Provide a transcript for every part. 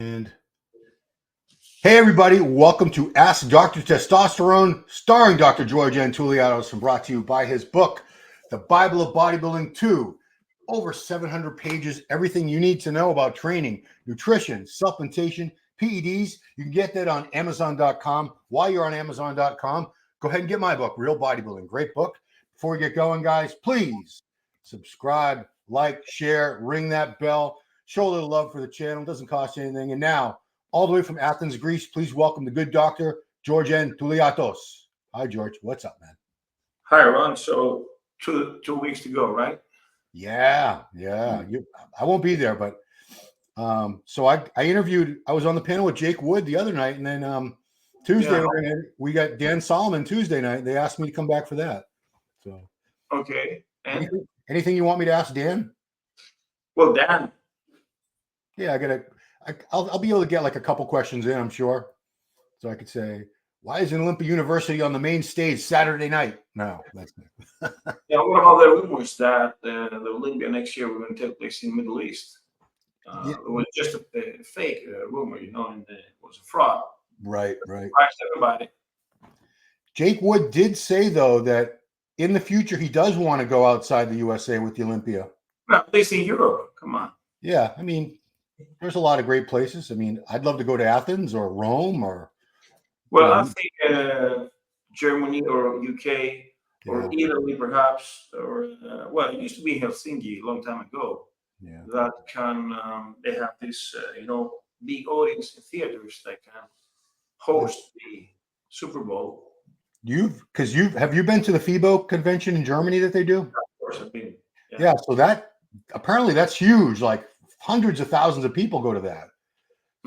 And hey, everybody, welcome to Ask Dr. Testosterone, starring Dr. George N. Touliatos, and brought to you by his book, The Bible of Bodybuilding 2. Over 700 pages, everything you need to know about training, nutrition, supplementation, PEDs. You can get that on Amazon.com. While you're on Amazon.com, go ahead and get my book, Real Bodybuilding. Great book. Before we get going, guys, please subscribe, like, share, ring that bell. Show a little love for the channel. It doesn't cost you anything. And now, all the way from Athens, Greece, please welcome the good doctor, George N. Touliatos. Hi, George. What's up, man? Hi, Ron. So two weeks to go, right? Yeah. I won't be there, but so I interviewed. I was on the panel with Jake Wood the other night, and then Tuesday we got Dan Solomon Tuesday night. They asked me to come back for that. So okay. And anything you want me to ask Dan? Well, Dan. Yeah, I'll be able to get like a couple questions in, I'm sure. So I could say, why isn't Olympia University on the main stage Saturday night? No, that's not. Yeah, what about the rumors that the Olympia next year we're going to take place in the Middle East? It was just a fake rumor, and it was a fraud. Right. Everybody. Jake Wood did say, though, that in the future he does want to go outside the USA with the Olympia. No, they see Europe. Come on. Yeah, I mean, there's a lot of great places. I mean, I'd love to go to Athens or Rome or. Well, I think Germany or UK or Italy, perhaps, or well, it used to be Helsinki a long time ago. Yeah. That can they have this big audience in theaters that can host the Super Bowl. Have you been to the FIBO convention in Germany that they do? Of course, I've been. Yeah, so that apparently that's huge. Like hundreds of thousands of people go to that.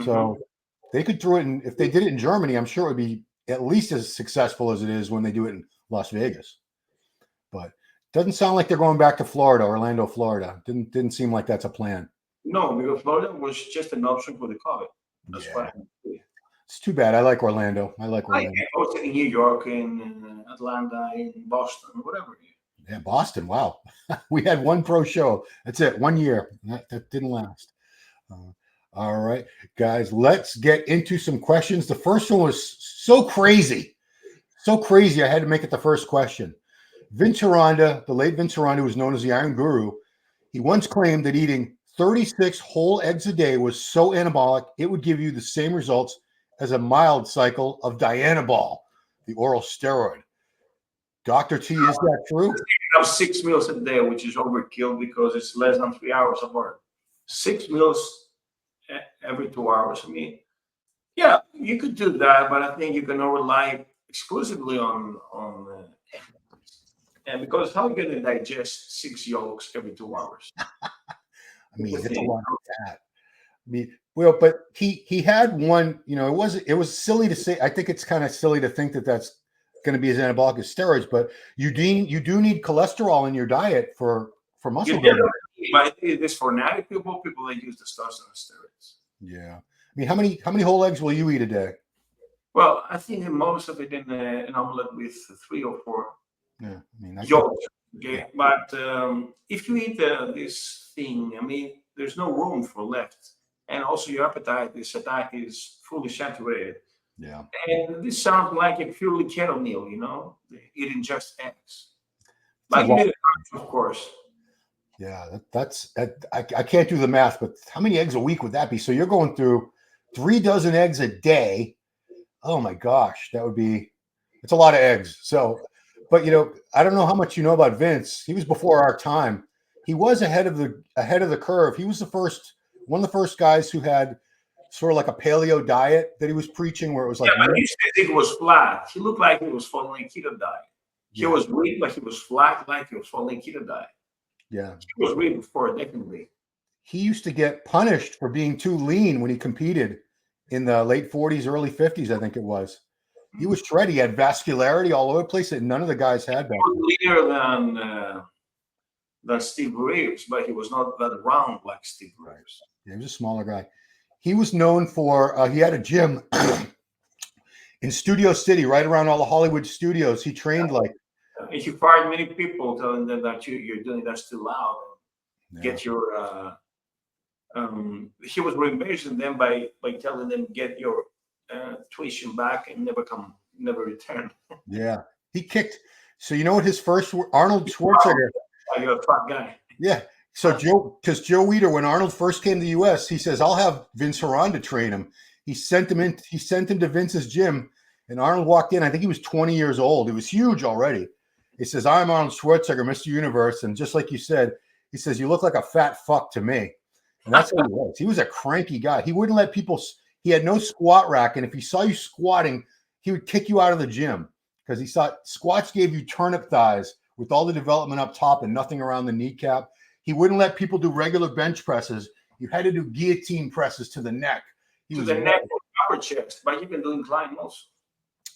So they could throw it in. If they did it in Germany, I'm sure it would be at least as successful as it is when they do it in Las Vegas. But it doesn't sound like they're going back to Florida, Orlando, Florida. Didn't seem like that's a plan. No, because Florida was just an option for the COVID. That's why. It's too bad. I like Orlando. I was in New York, in Atlanta, in Boston, whatever. Yeah, Boston. Wow. We had one pro show. That's it. 1 year. That didn't last. All right, guys, let's get into some questions. The first one was so crazy. I had to make it the first question. Vince Gironda, the late Vince Gironda, who was known as the Iron Guru, he once claimed that eating 36 whole eggs a day was so anabolic, it would give you the same results as a mild cycle of Dianabol, the oral steroid. Dr. T, is that true? I have 6 meals a day, which is overkill because it's less than 3 hours apart. 6 meals every 2 hours. I mean, yeah, you could do that, but I think you can rely exclusively on and because how are you going to digest 6 yolks every 2 hours? I mean, it's a lot of that. I mean, well, but he had one. It was silly to say. I think it's kind of silly to think that that's going to be as anabolic as steroids, but you do need cholesterol in your diet for muscle building. But it is for natty people that use testosterone steroids. Yeah, I mean, how many whole eggs will you eat a day? Well, I think most of it in an omelet with 3 or 4 that's yolks. Okay, but if you eat this thing, I mean, there's no room for left, and also your appetite is fully saturated. Yeah, and this sounds like a purely keto meal, eating just eggs, like you did, of course. Yeah, I can't do the math, but how many eggs a week would that be? So you're going through 3 dozen eggs a day. Oh my gosh, it's a lot of eggs. So, but I don't know how much you know about Vince. He was before our time. He was ahead of the curve. He was one of the first guys who had sort of like a paleo diet that he was preaching, where it was like. Yeah, but he said it was flat. He looked like he was following a keto diet. He was weak, but he was flat, like he was following a keto diet. Yeah, he was weak before, definitely. He used to get punished for being too lean when he competed in the late 40s, early 50s, I think it was. He was shredded. He had vascularity all over the place that none of the guys had back then. He was leaner than Steve Reeves, but he was not that round like Steve Reeves. Yeah, he was a smaller guy. He was known for, he had a gym in Studio City, right around all the Hollywood studios. He trained like. And he fired many people telling them that you're doing that's too loud. Get your he was reimbursing them by telling them, get your tuition back and never return. Yeah, he kicked. So you know what his first Arnold Schwarzenegger. You're a fat guy. Yeah. So because Joe Weider, when Arnold first came to the U.S., he says, "I'll have Vince Gironda train him." He sent him in. He sent him to Vince's gym, and Arnold walked in. I think he was 20 years old. He was huge already. He says, "I'm Arnold Schwarzenegger, Mr. Universe," and just like you said, he says, "You look like a fat fuck to me," and that's what he was. He was a cranky guy. He wouldn't let people. He had no squat rack, and if he saw you squatting, he would kick you out of the gym because he thought squats gave you turnip thighs with all the development up top and nothing around the kneecap. He wouldn't let people do regular bench presses. You had to do guillotine presses to the neck. To the neck or upper chest, but you can do incline also.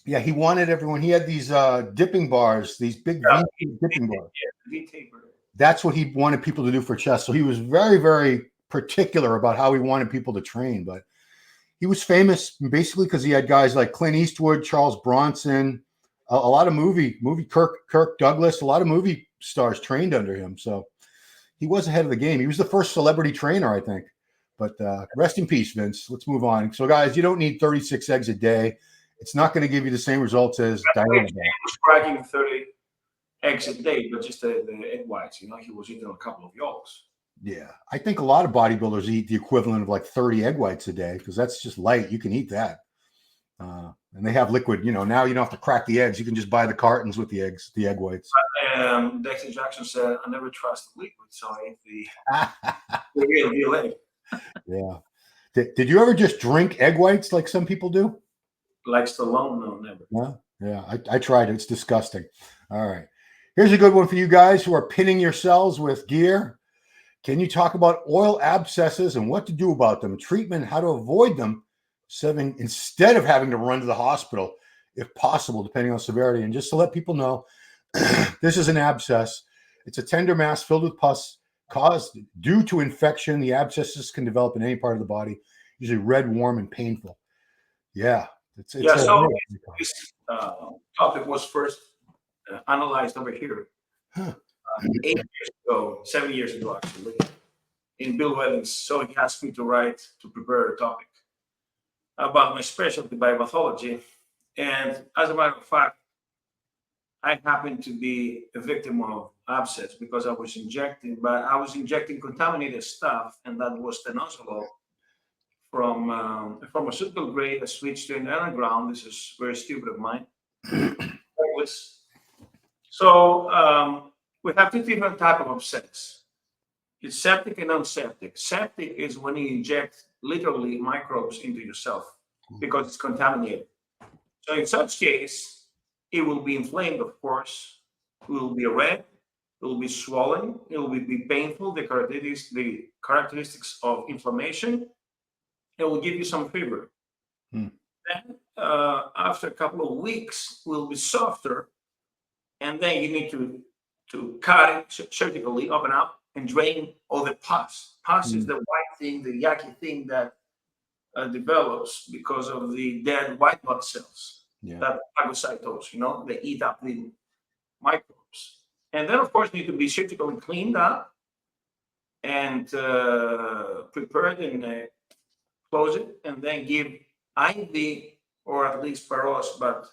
Yeah, he wanted everyone. He had these dipping bars, these big dipping bars. V-taper. That's what he wanted people to do for chest. So he was very, very particular about how he wanted people to train. But he was famous basically because he had guys like Clint Eastwood, Charles Bronson, a lot of movie Kirk Douglas, a lot of movie stars trained under him. So he was ahead of the game. He was the first celebrity trainer, I think. But rest in peace, Vince. Let's move on. So, guys, you don't need 36 eggs a day. It's not going to give you the same results as Dianabol. He was cracking 30 eggs a day, but just the egg whites. You know, he was eating a couple of yolks. Yeah, I think a lot of bodybuilders eat the equivalent of like 30 egg whites a day because that's just light. You can eat that. And they have liquid. You know, now you don't have to crack the eggs. You can just buy the cartons with the eggs, the egg whites. Dexter Jackson said, "I never trust the liquid, so I ate the real egg." Yeah. Did you ever just drink egg whites like some people do? Like Stallone? No, never. Yeah. I tried it. It's disgusting. All right. Here's a good one for you guys who are pinning yourselves with gear. Can you talk about oil abscesses and what to do about them, treatment, how to avoid them, instead of having to run to the hospital, if possible, depending on severity? And just to let people know, this is an abscess. It's a tender mass filled with pus caused due to infection. The abscesses can develop in any part of the body, usually red, warm, and painful. Yeah. So this topic was first analyzed over here 8 years ago, 7 years ago, actually, in Bill Wellings. So he asked me to prepare a topic about my specialty, biopathology. And as a matter of fact, I happened to be a victim of abscess because I was injecting contaminated stuff, and that was testosterone from a pharmaceutical grade. I switched to an underground. This is very stupid of mine. So we have two different types of abscess. It's septic and non-septic. Septic is when you inject literally microbes into yourself because it's contaminated. So in such case, it will be inflamed, of course. It will be red. It will be swollen. It will be painful. The characteristics of inflammation. It will give you some fever. Then, after a couple of weeks, it will be softer, and then you need to cut it surgically, open up, and drain all the pus. Pus is the white thing, the yucky thing that develops because of the dead white blood cells. That phagocytose, they eat up the microbes. And then, of course, need to be surgically cleaned up and prepared and close it, and then give IV or at least Paros, but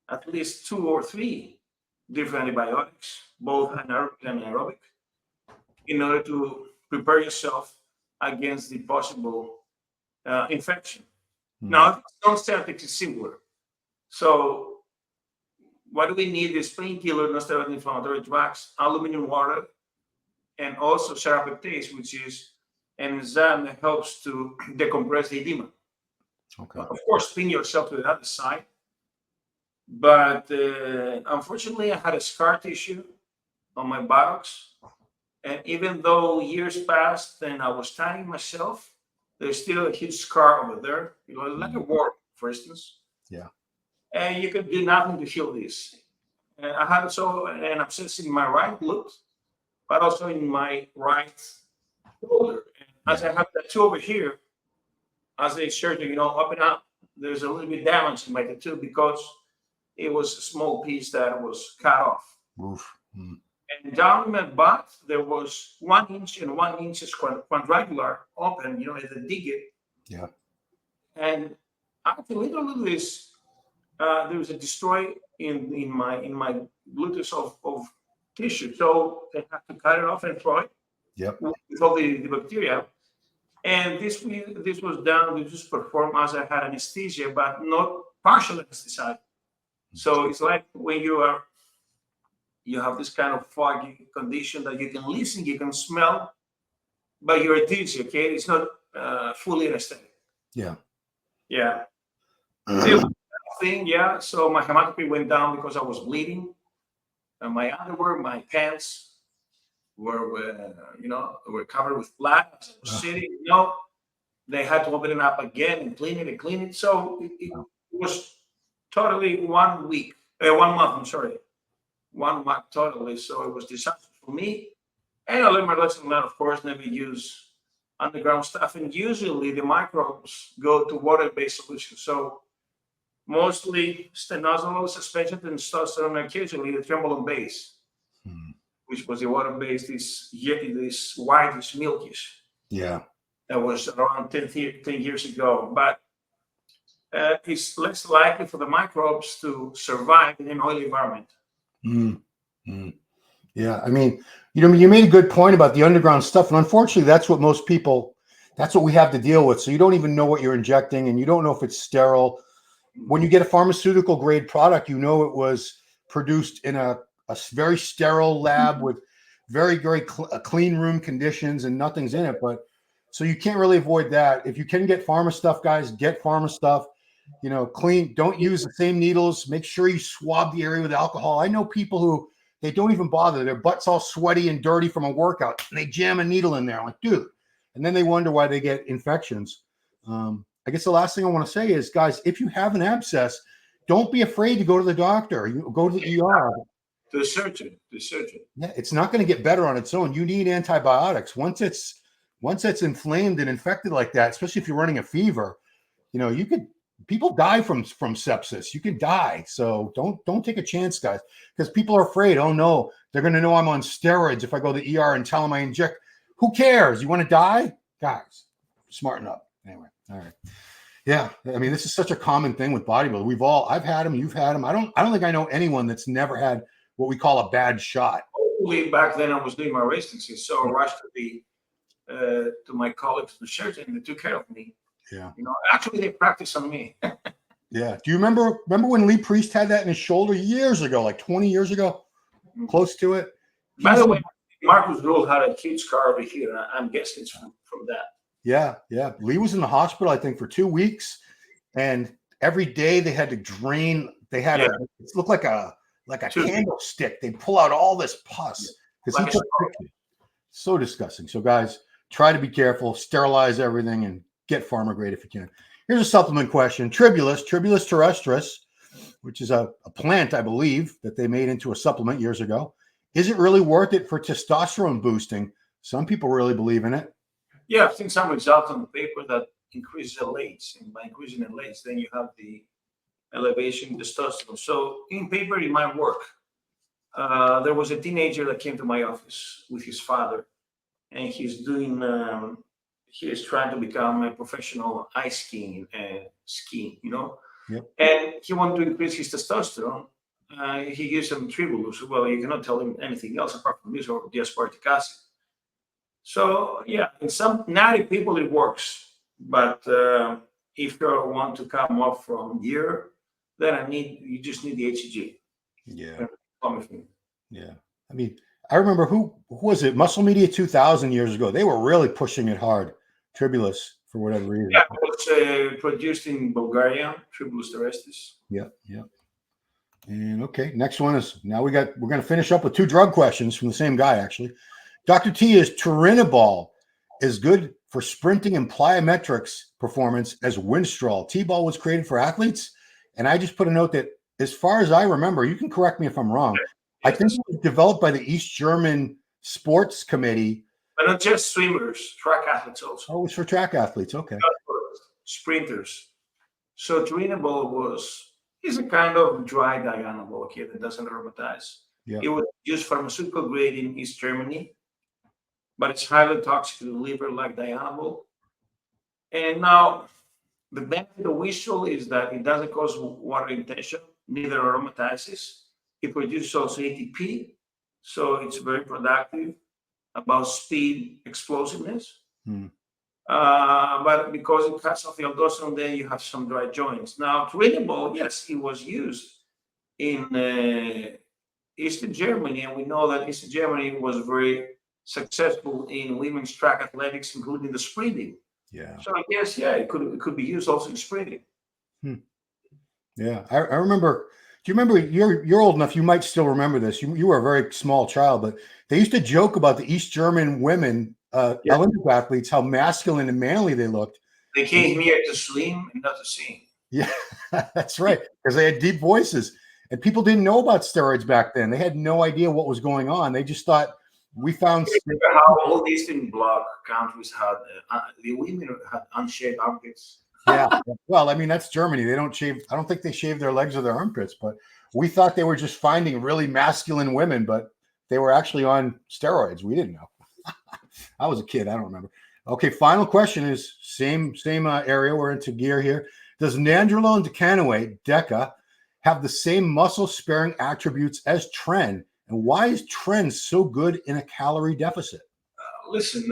at least 2 or 3 different antibiotics, both anaerobic and aerobic, in order to prepare yourself against the possible infection. Now, non-septic is similar. So what do we need is painkiller, non-steroidal inflammatory drugs, aluminum water, and also serrapeptase, which is an enzyme that helps to decompress the edema. Okay. Of course, spin yourself to the other side. But unfortunately, I had a scar tissue on my buttocks. And even though years passed and I was tanning myself, there's still a huge scar over there, like a wart, for instance. Yeah. And you could do nothing to heal this. And I had also an abscess in my right glute, but also in my right shoulder. And as I have tattoo over here, as a surgeon, up and up, there's a little bit damage in my tattoo because it was a small piece that was cut off. And down in my butt, there was 1 inch and 1 inch quadrangular open, at the digit. Yeah. And after literally this, there was a destroy in my gluteus of tissue. So they had to cut it off and throw it Yep. with all the bacteria. And this was done to just perform as I had anesthesia, but not partial anesthesia. So it's like when you have this kind of foggy condition that you can listen, you can smell, but you're dizzy. Okay, it's not fully anesthetic. Yeah. Yeah. Thing, yeah. So my hematocrit went down because I was bleeding. And my underwear, my pants were covered with blood. I was sitting, they had to open it up again and clean it. So it was totally 1 week, 1 month. I'm sorry, 1 month totally. So it was disaster for me. And I learned my lesson learned, of course, never use underground stuff. And usually the microbes go to water-based solutions. So mostly stenozolol, suspension, and testosterone, occasionally the trembolone base, which was the water-based, this whitish, milkish. Yeah. That was around 10 years ago. But it's less likely for the microbes to survive in an oily environment. Yeah. I mean, you made a good point about the underground stuff. And unfortunately, that's what we have to deal with. So you don't even know what you're injecting and you don't know if it's sterile. When you get a pharmaceutical grade product, it was produced in a very sterile lab with very, very clean room conditions and nothing's in it. But so you can't really avoid that. If you can get pharma stuff, guys, get pharma stuff, clean. Don't use the same needles. Make sure you swab the area with alcohol. I know people who they don't even bother. Their butt's all sweaty and dirty from a workout and they jam a needle in there. I'm like, dude. And then they wonder why they get infections. I guess the last thing I want to say is, guys, if you have an abscess, don't be afraid to go to the doctor. You go to the ER. The surgeon. Yeah, it's not going to get better on its own. You need antibiotics. Once it's inflamed and infected like that, especially if you're running a fever, people die from sepsis. You can die. So don't take a chance, guys, because people are afraid. Oh no, they're going to know I'm on steroids if I go to the ER and tell them I inject. Who cares? You want to die, guys? Smarten up. Anyway, all right. Yeah, I mean, this is such a common thing with bodybuilding. I've had them, you've had them. I don't think I know anyone that's never had what we call a bad shot. Hopefully, back then I was doing my residency, so I rushed to my colleagues, the surgeon, and they took care of me. Yeah. Actually, they practiced on me. Yeah. Do you remember when Lee Priest had that in his shoulder years ago, like 20 years ago, close to it? By the way, Marcus Rule had a huge scar over here, and I'm guessing it's from that. Yeah. Lee was in the hospital, I think, for 2 weeks, and every day they had to drain. They had it looked like a candlestick. They pull out all this pus because so disgusting. So guys, try to be careful, sterilize everything, and get pharma grade if you can. Here's a supplement question: Tribulus terrestris, which is a plant, I believe, that they made into a supplement years ago. Is it really worth it for testosterone boosting? Some people really believe in it. Yeah, I've seen some results on the paper that increase the LH, and by increasing the LH, then you have the elevation in testosterone. So in paper, it might work. There was a teenager that came to my office with his father, and he's trying to become a professional ice skiing, Yep. And he wanted to increase his testosterone. He used some Tribulus. Well, you cannot tell him anything else apart from this or the aspartic acid. So yeah, in some 90 people it works, but if you want to come up from here, then you just need the HCG. Yeah. Yeah. I mean, I remember who was it? Muscle Media 2000 years ago. They were really pushing it hard. Tribulus, for whatever reason. Yeah, it was produced in Bulgaria. Tribulus terrestris. Yeah. And okay, next one is we're going to finish up with 2 drug questions from the same guy, actually. Dr. T, is Turinabol as good for sprinting and plyometrics performance as Winstrol? T-ball was created for athletes, and I just put a note that, as far as I remember, you can correct me if I'm wrong, I think it was developed by the East German Sports Committee. But not just swimmers, track athletes also. Oh, it was for track athletes. Okay. Sprinters. So Turinabol is a kind of dry Dianabol, okay, that doesn't aromatize. Yeah. It was used pharmaceutical grade in East Germany, but it's highly toxic to the liver, like Dianabol. And now the benefit of wheat straw is that it doesn't cause water retention, neither aromatizes. It produces also ATP, so it's very productive about speed, explosiveness. Hmm. But because it cuts off the aldosterone, then you have some dry joints. Now, Turinabol, yes, it was used in Eastern Germany, and we know that Eastern Germany was very successful in women's track athletics, including the sprinting. Yeah. So I guess, yeah, it could be used also in sprinting. Hmm. Yeah. I remember. Do you remember? You're old enough. You might still remember this. You were a very small child, but they used to joke about the East German women, Yeah. Olympic athletes, how masculine and manly they looked. They came here to swim and not to sing. Yeah, that's right. Because they had deep voices, and people didn't know about steroids back then. They had no idea what was going on. They just thought we found. Remember how all these Eastern Bloc countries had the women had unshaved armpits. Yeah. Well, I mean, that's Germany. They don't shave. I don't think they shave their legs or their armpits, but we thought they were just finding really masculine women, but they were actually on steroids. We didn't know. I was a kid. I don't remember. Okay. Final question is same area. We're into gear here. Does nandrolone decanoate, Deca, have the same muscle-sparing attributes as Tren? And why is Tren so good in a calorie deficit? Listen,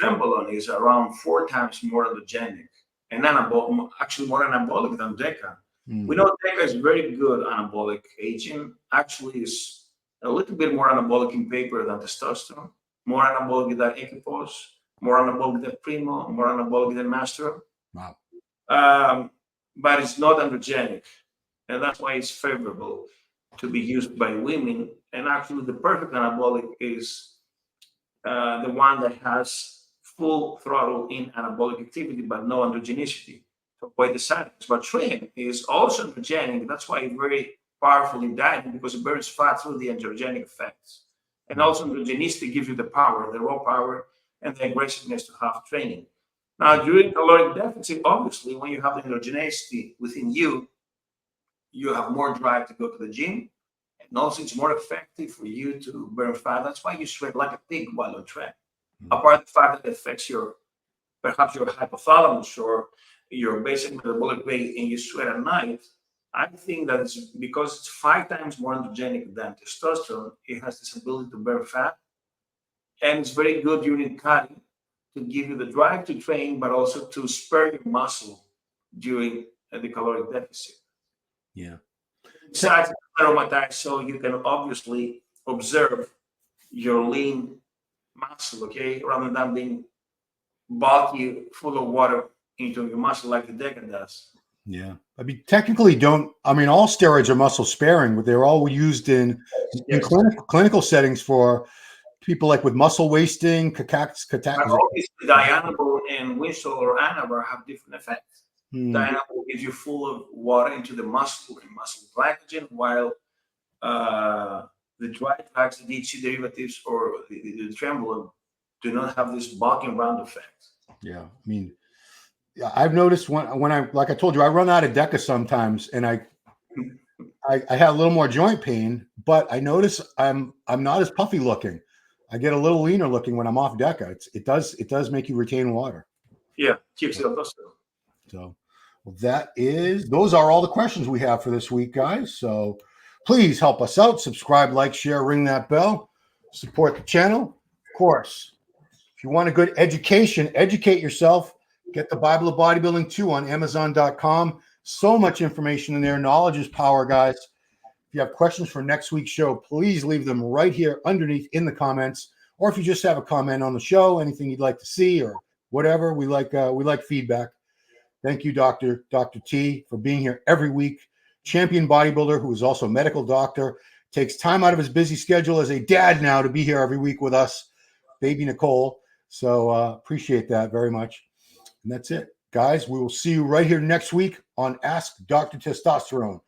Trembolone is around 4 times more androgenic and actually more anabolic than Deca. We know Deca is very good anabolic agent. Actually, is a little bit more anabolic in paper than testosterone, more anabolic than Equipos, more anabolic than Primo, more anabolic than Master. Wow. But it's not androgenic, and that's why it's favorable to be used by women. And actually, the perfect anabolic is the one that has full throttle in anabolic activity, but no androgenicity to avoid the side effects. But Tren is also androgenic. That's why it's very powerful in dieting, because it burns fat through the androgenic effects. And also androgenicity gives you the power, the raw power, and the aggressiveness to have training. Now, during caloric deficit, obviously, when you have the androgenicity within you, you have more drive to go to the gym. And also, it's more effective for you to burn fat. That's why you sweat like a pig while on track. Apart from the fact that it affects perhaps your hypothalamus or your basic metabolic rate, and you sweat at night, I think that it's because it's 5 times more androgenic than testosterone. It has this ability to burn fat, and it's very good during cutting to give you the drive to train, but also to spare your muscle during the caloric deficit. Yeah. Besides, aromatize, so you can obviously observe your lean muscle, okay, rather than being bulky, full of water into your muscle like the Deca does. Yeah. I mean, technically, all steroids are muscle sparing, but they're all used in clinical settings for people like with muscle wasting, But obviously, Dianabol and Winsol or Anavar have different effects. Dianabol gives you full of water into the muscle and muscle glycogen, while the dry tracks, the DHC derivatives, or the Trembolone do not have this bulking round effect. Yeah. I mean, I've noticed when I, like I told you, I run out of Deca sometimes, and I have a little more joint pain, but I notice I'm not as puffy looking. I get a little leaner looking when I'm off Deca. It does make you retain water. Yeah, keeps it also. So those are all the questions we have for this week, guys. So please help us out. Subscribe, like, share, ring that bell, support the channel. Of course, if you want a good education, educate yourself. Get the Bible of Bodybuilding 2 on Amazon.com. So much information in there. Knowledge is power, guys. If you have questions for next week's show, please leave them right here underneath in the comments. Or if you just have a comment on the show, anything you'd like to see or whatever, we like feedback. Thank you, Dr. T, for being here every week. Champion bodybuilder who is also a medical doctor, takes time out of his busy schedule as a dad now to be here every week with us, baby Nicole. So appreciate that very much. And that's it. Guys, we will see you right here next week on Ask Dr. Testosterone.